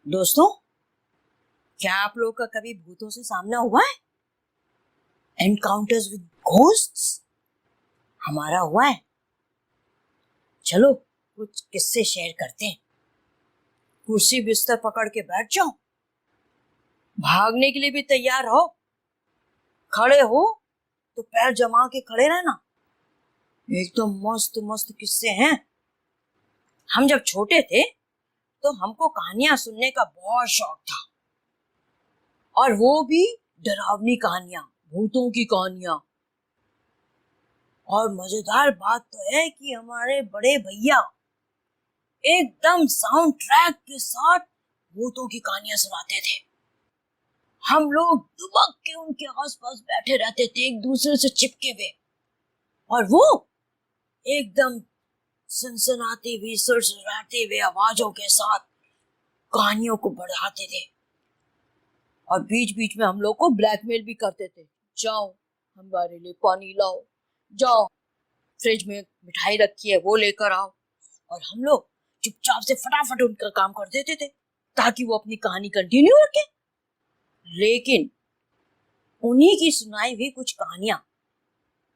दोस्तों, क्या आप लोग का कभी भूतों से सामना हुआ है? Encounters with ghosts? हमारा हुआ है। चलो कुछ किस्से शेयर करते हैं। कुर्सी बिस्तर पकड़ के बैठ जाओ, भागने के लिए भी तैयार हो। खड़े हो तो पैर जमा के खड़े रहना। एकदम मस्त मस्त किस्से हैं। हम जब छोटे थे तो हमको कहानियां सुनने का बहुत शौक था, और वो भी डरावनी कहानियां, भूतों की कहानियां। और मजेदार बात तो है कि हमारे बड़े भैया एकदम साउंड ट्रैक के साथ भूतों की कहानियां सुनाते थे। हम लोग दुबक के उनके आसपास बैठे रहते थे, एक दूसरे से चिपके हुए, और वो एकदम सनसनाती हुई, सरसराती हुई आवाजों के साथ कहानियों को बढ़ाते थे। और बीच बीच में हम लोग को ब्लैकमेल भी करते थे। जाओ हमारे लिए पानी लाओ, जाओ फ्रिज में मिठाई रखी है वो लेकर आओ। और हम लोग चुपचाप से फटाफट उनका काम कर देते थे ताकि वो अपनी कहानी कंटिन्यू रखे। लेकिन उन्हीं की सुनाई हुई कुछ कहानियां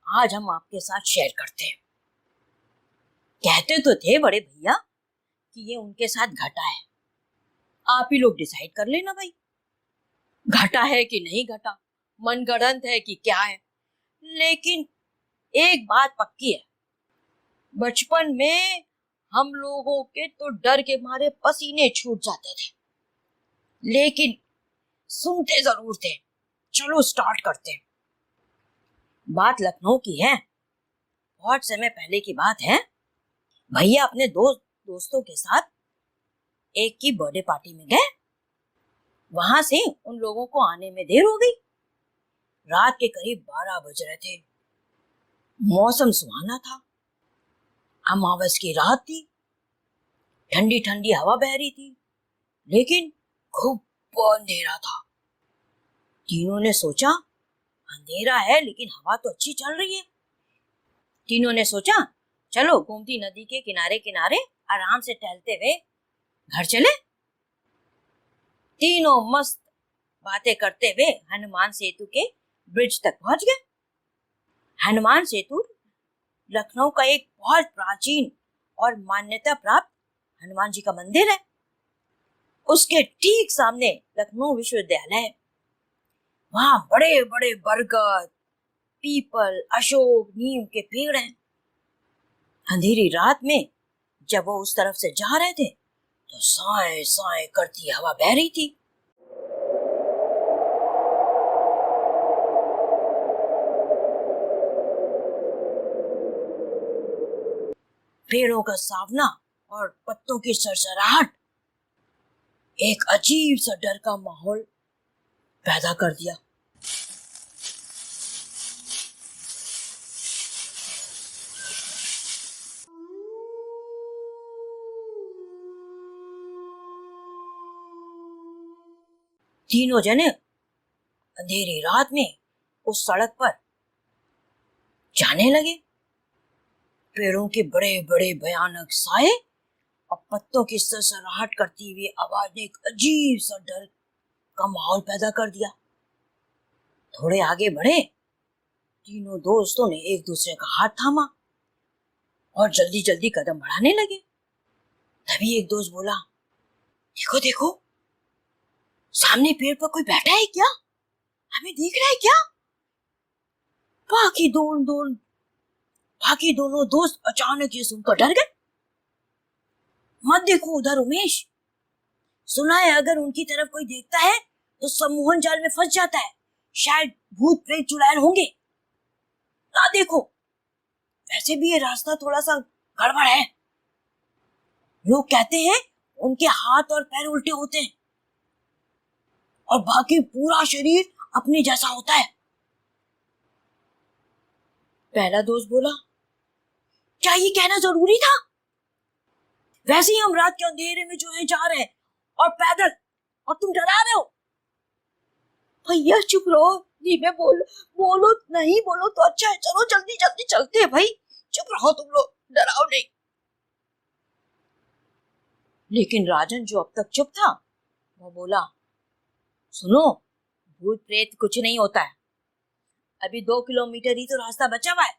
आज हम आपके साथ शेयर करते हैं। कहते तो थे बड़े भैया कि ये उनके साथ घटा है। आप ही लोग डिसाइड कर लेना भाई, घटा है कि नहीं घटा, मनगढ़ंत है कि क्या है। लेकिन एक बात पक्की है, बचपन में हम लोगों के तो डर के मारे पसीने छूट जाते थे, लेकिन सुनते जरूर थे। चलो स्टार्ट करते हैं। बात लखनऊ की है। बहुत समय पहले की बात है। भैया अपने दोस्तों के साथ एक की बर्थडे पार्टी में गए। वहां से उन लोगों को आने में देर हो गई। रात के करीब 12 बज रहे थे। मौसम सुहाना था, अमावस की रात थी, ठंडी ठंडी हवा बह रही थी, लेकिन खूब अंधेरा था। तीनों ने सोचा अंधेरा है लेकिन हवा तो अच्छी चल रही है। तीनों ने सोचा चलो गोमती नदी के किनारे किनारे आराम से टहलते हुए घर चले। तीनों मस्त बातें करते हुए हनुमान सेतु के ब्रिज तक पहुंच गए। हनुमान सेतु लखनऊ का एक बहुत प्राचीन और मान्यता प्राप्त हनुमान जी का मंदिर है। उसके ठीक सामने लखनऊ विश्वविद्यालय है। वहां बड़े बड़े बरगद, पीपल, अशोक, नीम के पेड़ हैं। अंधेरी रात में जब वो उस तरफ से जा रहे थे तो साए साए करती हवा बह रही थी। पेड़ों का सावना और पत्तों की सरसराहट एक अजीब सा डर का माहौल पैदा कर दिया। तीनों जने अंधेरी रात में उस सड़क पर जाने लगे। पेड़ों के बड़े बड़े भयानक साए और पत्तों की सरसराहट करती हुई आवाज ने एक अजीब सा डर का माहौल पैदा कर दिया। थोड़े आगे बढ़े, तीनों दोस्तों ने एक दूसरे का हाथ थामा और जल्दी जल्दी कदम बढ़ाने लगे। तभी एक दोस्त बोला, देखो देखो, सामने पेड़ पर कोई बैठा है क्या? हमें देख रहा है क्या? बाकी दोनों दोस्त अचानक ये सुनकर डर गए। मत देखो उधर उमेश, सुना है अगर उनकी तरफ कोई देखता है तो सम्मोहन जाल में फंस जाता है। शायद भूत प्रेत चुड़ैल होंगे, ना देखो। वैसे भी ये रास्ता थोड़ा सा गड़बड़ है। लोग कहते हैं उनके हाथ और पैर उल्टे होते हैं और बाकी पूरा शरीर अपने जैसा होता है। पहला दोस्त बोला, क्या ये कहना जरूरी था? वैसे ही हम रात के अंधेरे में जो है जा रहे हैं और पैदल, और तुम डरा रहे हो। भैया चुप रहो, धीमे बोलो नहीं बोलो तो अच्छा है। चलो जल्दी जल्दी चलते हैं भाई, चुप रहो तुम लोग, डराओ नहीं। लेकिन राजन जो अब तक चुप था वो बोला, सुनो, भूत प्रेत कुछ नहीं होता है, अभी 2 किलोमीटर ही तो रास्ता बचा हुआ है,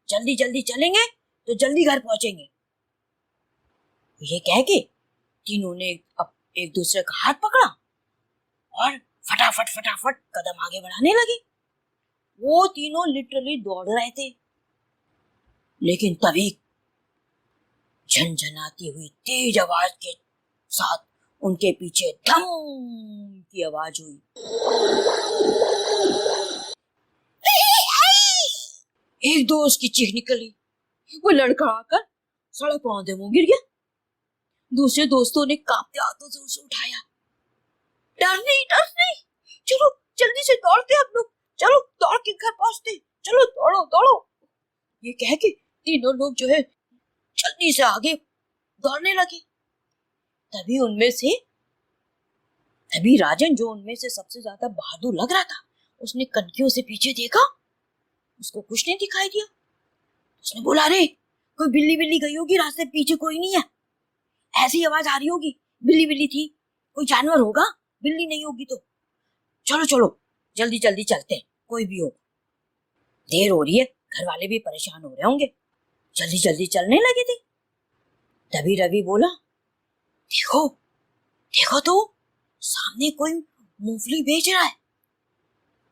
जल्दी जल्दी चलेंगे तो जल्दी घर पहुंचेंगे। ये कह के तीनों ने एक दूसरे का हाथ पकड़ा और फटाफट फटाफट कदम आगे बढ़ाने लगे। वो तीनों लिटरली दौड़ रहे थे, लेकिन तभी झनझनाती हुई तेज आवाज के साथ उनके पीछे धम की आवाज हुई। एक दोस्त की चीख निकली, वो लड़का आकर सड़क पर औंधे मुंह गिर गया। दूसरे दोस्तों ने कांपते हाथों से उसे उठाया। डर नहीं, चलो जल्दी से दौड़ते हम लोग, चलो दौड़ के घर पहुंचते, चलो दौड़ो दौड़ो। ये कह के तीनों लोग जो है जल्दी से आगे दौड़ने लगे। तभी राजन, जो उनमें से सबसे ज्यादा बहादुर लग रहा था, उसने कनखियों से पीछे देखा, उसको कुछ नहीं दिखाई दिया। उसने बोला, अरे कोई बिल्ली गई होगी, रास्ते पीछे कोई नहीं है, ऐसी आवाज आ रही होगी, बिल्ली थी, कोई जानवर होगा, बिल्ली नहीं होगी तो चलो जल्दी जल्दी चलते हैं, कोई भी हो, देर हो रही है, घर वाले भी परेशान हो रहे होंगे। जल्दी जल्दी चलने लगे थे। तभी रवि बोला, देखो तो सामने कोई मूंगफली बेच रहा है,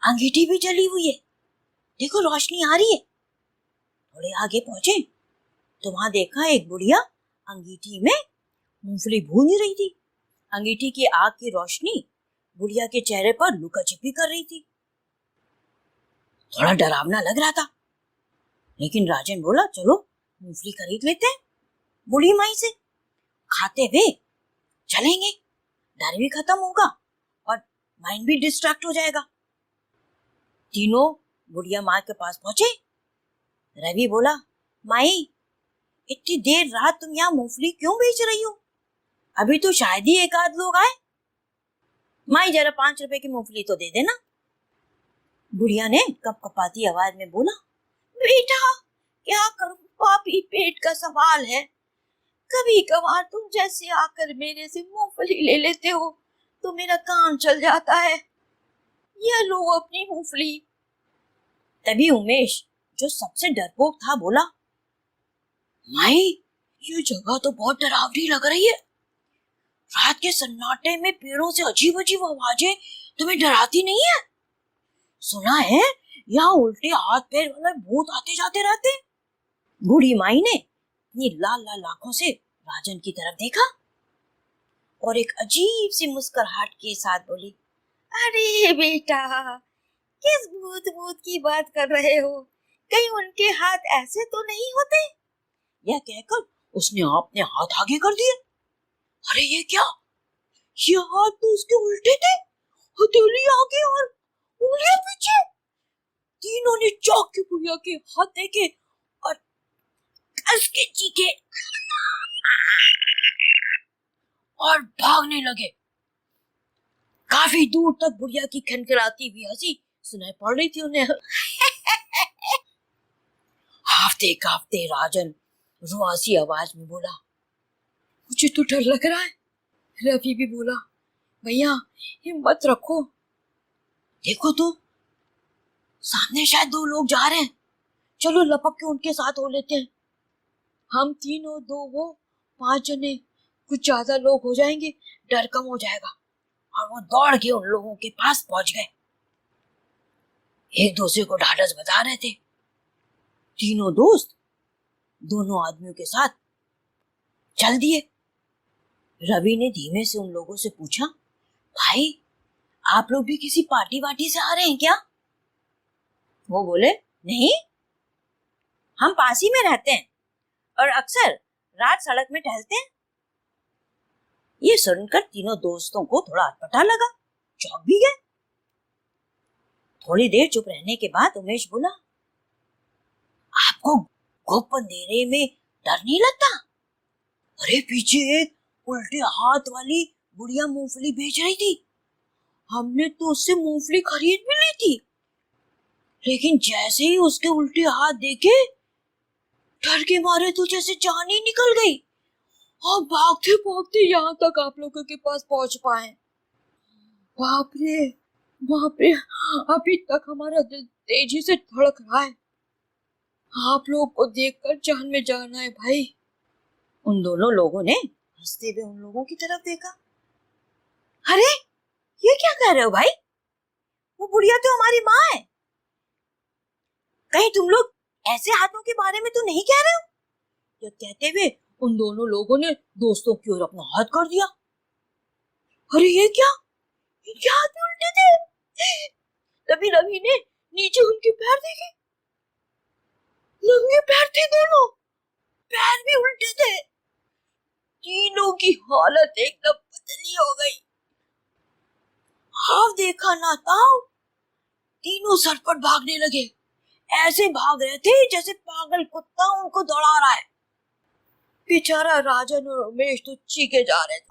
अंगीठी भी जली हुई है, देखो रोशनी आ रही है। थोड़े आगे पहुंचे तो वहां देखा एक बुढ़िया अंगीठी में मूंगफली भून रही थी। अंगीठी की आग की रोशनी बुढ़िया के चेहरे पर लुका छिपी कर रही थी। थोड़ा डरावना लग रहा था, लेकिन राजन बोला, चलो मूंगफली खरीद लेते हैं बूढ़ी माई से, खाते हुए चलेंगे, डर भी खत्म होगा और माइंड भी डिस्ट्रैक्ट हो जाएगा। तीनों बुढ़िया माँ के पास पहुंचे। रवि बोला, माई इतनी देर रात तुम यहाँ मूंगफली क्यों बेच रही हो, अभी तो शायद ही एक आध लोग आए, माई जरा 5 रुपए की मूंगफली तो दे देना। बुढ़िया ने कपकपाती आवाज में बोला, बेटा क्या करूं, पापी पेट का सवाल है, कभी कभार तुम जैसे आकर मेरे से मूंगफली ले लेते हो तो मेरा काम चल जाता है, ये लो अपनी मूंगफली। तभी उमेश, जो सबसे डरपोक था, बोला, माई ये जगह तो बहुत डरावनी लग रही है, रात के सन्नाटे में पेड़ों से अजीब अजीब आवाजें तुम्हें डराती नहीं है? सुना है यहाँ उल्टे हाथ पैर वाले भूत आते जाते रहते। बूढ़ी माई ने अपनी लाल लाल आंखों से राजन की तरफ देखा और एक अजीब सी मुस्कुराहट के साथ बोली, अरे बेटा किस भूत की बात कर रहे हो, कहीं उनके हाथ ऐसे तो नहीं होते? यह कहकर उसने अपने हाथ आगे कर दिए। अरे ये क्या, ये हाथ तो उसके उल्टे थे, हथेली आगे और उंगलियां पीछे। तीनों ने चौंक के बुढ़िया के हाथ देखे और कस के चीखे और भागने लगे। काफी दूर तक बुढ़िया की खनखनाती हुई हंसी सुनाई पड़ रही थी उन्हें। कांपते कांपते राजन रुआसी आवाज में बोला, मुझे तो डर लग रहा है। रवि भी बोला, भैया हिम्मत रखो, देखो तो सामने शायद 2 लोग जा रहे हैं, चलो लपक के उनके साथ हो लेते हैं, हम 3 और 2 वो 5 जने, कुछ ज्यादा लोग हो जाएंगे, डर कम हो जाएगा। और वो दौड़ के उन लोगों के पास पहुंच गए, एक दूसरे को ढाढ़स बता रहे थे। तीनों दोस्त दोनों आदमियों के साथ चल दिए। रवि ने धीमे से उन लोगों से पूछा, भाई आप लोग भी किसी पार्टी वार्टी से आ रहे हैं क्या? वो बोले, नहीं, हम पास ही में रहते हैं और अक्सर रात सड़क में टहलते हैं। ये सुनकर तीनों दोस्तों को थोड़ा अटपटा लगा, चौंक भी गए। थोड़ी देर चुप रहने के बाद उमेश बोला, आपको गुप्त अंधेरे में डर नहीं लगता? अरे पीछे एक उल्टे हाथ वाली बुढ़िया मूंगफली बेच रही थी, हमने तो उससे मूंगफली खरीद भी ली थी, लेकिन जैसे ही उसके उल्टे हाथ देखे, डर के मारे तो जैसे जान ही निकल गई और भागते भागते यहाँ तक आप लोगों के पास पहुंच पाए। बाप रे, बाप रे, अभी तक हमारा दिल तेजी से धड़क रहा है। आप लोग को देखकर जान में जान आए भाई। उन दोनों लोगों ने हंसते हुए उन लोगों की तरफ देखा। अरे ये क्या कह रहे हो भाई? वो बुढ़िया तो हमारी माँ है। कहीं तुम लोग ऐसे हाथों के बारे में तो नहीं कह रहे हो? ये कहते हुए उन दोनों लोगों ने दोस्तों की ओर अपना हाथ कर दिया। अरे ये क्या? इनके हाथ में उल्टे थे। तभी रवि ने नीचे उनके पैर देखे। नंगे पैर थे दोनों, पैर भी उल्टे थे। तीनों की हालत एकदम बदली हो गई। हाव देखा ना ताऊ, तीनों सरपट भागने लगे। ऐसे भाग रहे थे जैसे पागल कुत्ता उनको दौड़ा रहा है। बेचारा राजन और उमेश तो चीखे जा रहे थे।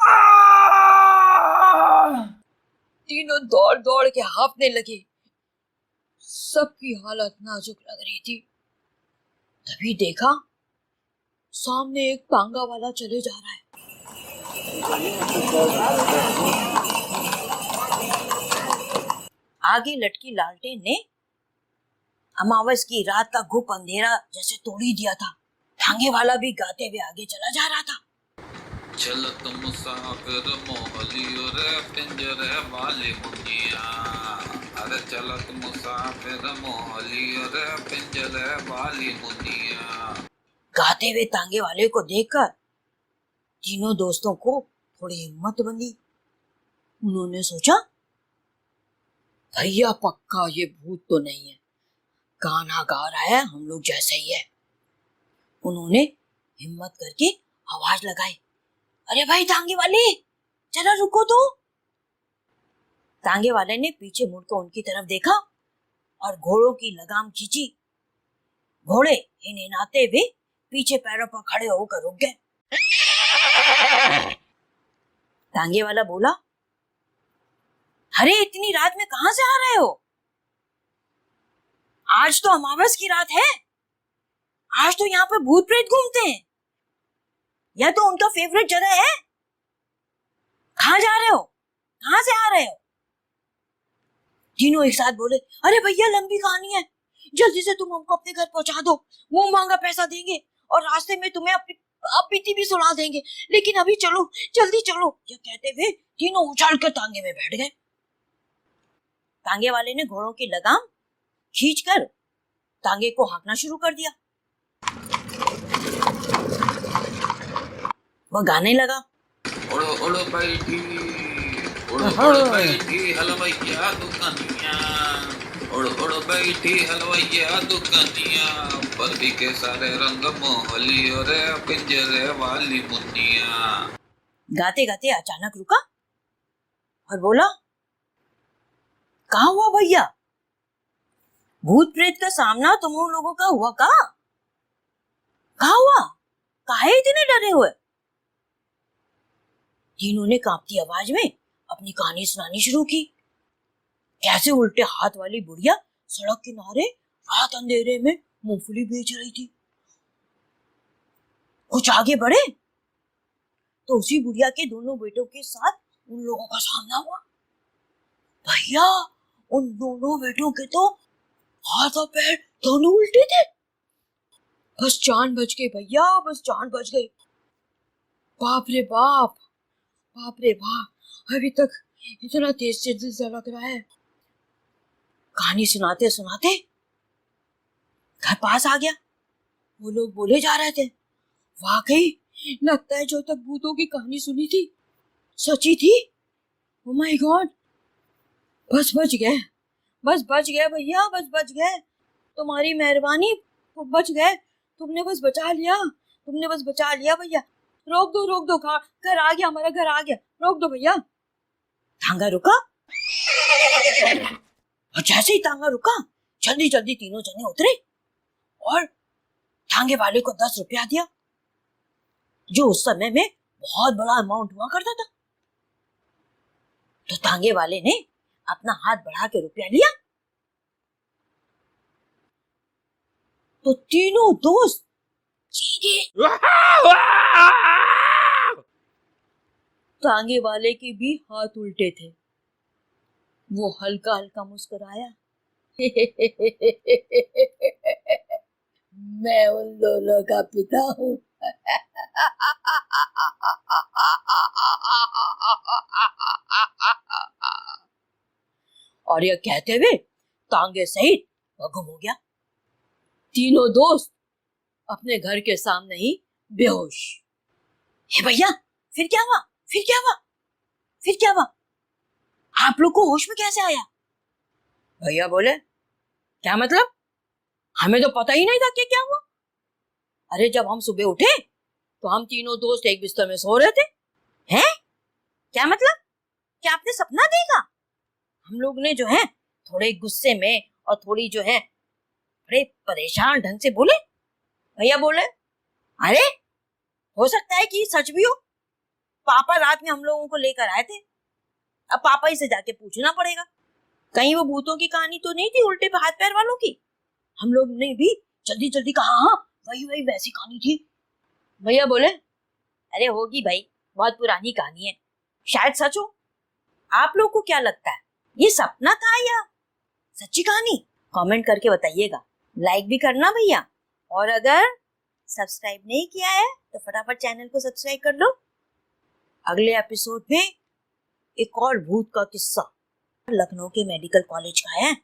तीनों दौड़ दौड़ के हांफने लगे। सबकी हालत नाजुक लग रही थी। तभी देखा सामने एक तांगा वाला चले जा रहा है। आगे लटकी लालटेन ने अमावस की रात का गुप अंधेरा जैसे तोड़ी दिया था। तांगे वाला भी गाते हुए आगे चला जा रहा था। चलत मुसाफिर मोहलियो रे पिंजरे वाली मुनिया, अरे चलत मुसाफिर मोहलियो रे पिंजरे वाली मुनिया। गाते हुए तांगे वाले को देखकर तीनों दोस्तों को थोड़ी हिम्मत बंधी। उन्होंने सोचा भैया पक्का ये भूत तो नहीं है, गाना गा रहा है हम लोग जैसे ही है। उन्होंने हिम्मत करके आवाज लगाई, अरे भाई तांगे वाले जरा रुको तो। तांगे वाले ने पीछे मुड़कर उनकी तरफ देखा और घोड़ों की लगाम खींची। घोड़े हिनहिनाते हुए पीछे पैरों पर खड़े होकर रुक गए। तांगे वाला बोला, अरे इतनी रात में कहां से आ रहे हो? आज तो अमावस की रात है। आज तो यहाँ पे भूत प्रेत घूमते हैं। यह तो उनका फेवरेट जगह है। कहां जा रहे हो? कहां से आ रहे हो? तीनों एक साथ बोले, अरे भैया लंबी कहानी है, जल्दी से तुम हमको अपने घर पहुंचा दो। वो मांगा पैसा देंगे और रास्ते में तुम्हें अपनी बीती भी सुना देंगे, लेकिन अभी चलो, जल्दी चलो। यह कहते हुए तीनों उछाल कर तांगे में बैठ गए। तांगे वाले ने घोड़ों की लगाम खींचकर तांगे को हाँकना शुरू कर दिया। वह गाने लगा, उड़ो उड़ो बैठी, उड़ो उड़ो बैठी हलवैया दुकनिया, उड़ो उड़ो बैठी हलवैया दुकनिया, बर्फी के सारे रंग मोहलियो रे पिंजरे वाली मुनिया। गाते गाते अचानक रुका और बोला, कहाँ हुआ भैया? भूत प्रेत का सामना तुम लोगों का हुआ कहाँ हुआ? काहे इतने डरे हुए? तीनों ने कांपती आवाज में अपनी कहानी सुनानी शुरू की। कैसे उल्टे हाथ वाली बुढ़िया सड़क किनारे रात अंधेरे में मूंगफली बेच रही थी। कुछ आगे बढ़े तो उसी बुढ़िया के दोनों बेटों के साथ उन लोगों का सामना हुआ। भैया उन दोनों बेटों के तो हाथ और पैर दोनों उल्टे थे। बस जान बच गई भैया, बस जान बच गई। बाप रे बाप, बाप रे बाप, अभी तक इतना तेज से दिल लग रहा है। कहानी सुनाते सुनाते घर पास आ गया। वो लोग बोले जा रहे थे, वाकई लगता है जो तक भूतों की कहानी सुनी थी सच्ची थी। ओ माय गॉड, बस बच गए, बस बच गए भैया, बस बच गए। तुम्हारी मेहरबानी, बच गए। तुमने बस बचा लिया, तुमने बस बचा लिया भैया। रोक दो, घर आ गया, हमारा घर आ गया, रोक दो भैया। तांगा रुका और जैसे ही तांगा रुका जल्दी जल्दी तीनों जने उतरे और तांगे वाले को 10 रुपया दिया, जो उस समय में बहुत बड़ा अमाउंट हुआ करता था। तो तांगे वाले ने अपना हाथ बढ़ा के रुपया लिया तो तीनों दोस्त चीखे। तांगे वाले के भी हाथ उल्टे थे। वो हल्का हल्का मुस्कुराया। मैं उन दोनों का पिता हूँ। और यह कहते हुए टांगे सहित गुम हो गया। तीनों दोस्त अपने घर के सामने ही बेहोश। हे भैया, फिर क्या हुआ? फिर क्या हुआ? फिर क्या हुआ? आप लोग को होश में कैसे आया? भैया बोले, क्या मतलब? हमें तो पता ही नहीं था कि क्या हुआ। अरे जब हम सुबह उठे तो हम तीनों दोस्त एक बिस्तर में सो रहे थे। हैं? क्या मतलब? क्या आपने सपना देखा? हम लोग ने जो है थोड़े गुस्से में और थोड़ी जो है बड़े परेशान ढंग से बोले। भैया बोले, अरे हो सकता है कि सच भी हो। पापा रात में हम लोगों को लेकर आए थे। अब पापा ही से जाके पूछना पड़ेगा। कहीं वो भूतों की कहानी तो नहीं थी, उल्टे पे हाथ पैर वालों की? हम लोग ने भी जल्दी जल्दी कहा, हाँ वही वही वैसी कहानी थी। भैया बोले, अरे होगी भाई, बहुत पुरानी कहानी है, शायद सच हो। आप लोग को क्या लगता है, ये सपना था या सच्ची कहानी? कमेंट करके बताइएगा। लाइक भी करना भैया, और अगर सब्सक्राइब नहीं किया है तो फटाफट चैनल को सब्सक्राइब कर लो। अगले एपिसोड में एक और भूत का किस्सा लखनऊ के मेडिकल कॉलेज का है।